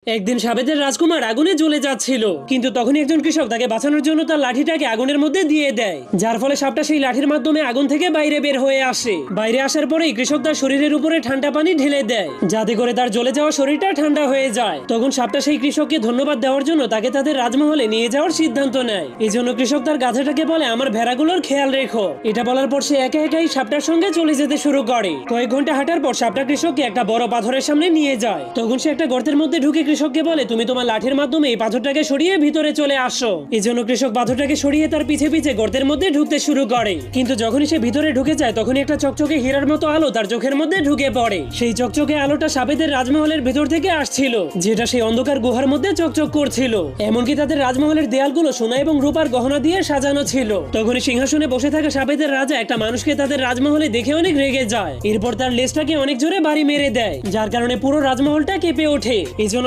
একদিন সাবেদের রাজকুমার আগুনে জ্বলে যাচ্ছিল, কিন্তু তখনই একজন কৃষক তাকে বাঁচানোর জন্য তার লাঠিটাকে আগুনের মধ্যে দিয়ে দেয়, যার ফলে সাপটা সেই লাঠির মাধ্যমে আগুন থেকে বাইরে বের হয়ে আসে। বাইরে আসার পরেই কৃষক তার শরীরের উপরে ঠান্ডা পানি ঢেলে দেয়, যাতে করে তার জ্বলে যাওয়া শরীরটা ঠান্ডা হয়ে যায়। তখন সাপটা সেই কৃষককে ধন্যবাদ দেওয়ার জন্য তাকে তাদের রাজমহলে নিয়ে যাওয়ার সিদ্ধান্ত নেয়। এই জন্য কৃষক তার গাধাটাকে বলে, আমার ভেড়াগুলোর খেয়াল রেখো। এটা বলার পর সে একা একাই সাপটার সঙ্গে চলে যেতে শুরু করে। কয়েক ঘন্টা হাঁটার পর সাপটা কৃষককে একটা বড় পাথরের সামনে নিয়ে যায়। তখন সে একটা গর্তের মধ্যে ঢুকে কৃষককে বলে, তুমি তোমার লাঠির মাধ্যমে এই পাথরটাকে সরিয়ে ভিতরে চলে আসো। এই জন্য কৃষক পাথরটাকে সরিয়ে তার পিছে পিছে গর্তের মধ্যে ঢুকতে শুরু করে। কিন্তু যখনই সে ভিতরে ঢুকে যায়, তখনই একটা চকচকে হীরার মতো আলো তার চোখের মধ্যে ঢুকে পড়ে। সেই চকচকে আলোটা সাবেদের রাজমহলের ভেতর থেকে আসছিল, যেটা সেই অন্ধকার গুহার মধ্যে চকচক করছিল। এমনকি তাদের রাজমহলের দেয়ালগুলো সোনা এবং রূপার গহনা দিয়ে সাজানো ছিল। তখনই সিংহাসনে বসে থাকা সাবেদের রাজা একটা মানুষকে তাদের রাজমহলে দেখে অনেক রেগে যায়। এরপর তার লেজটাকে অনেক জোরে বাড়ি মেরে দেয়, যার কারণে পুরো রাজমহলটা কেঁপে ওঠে। এই জন্য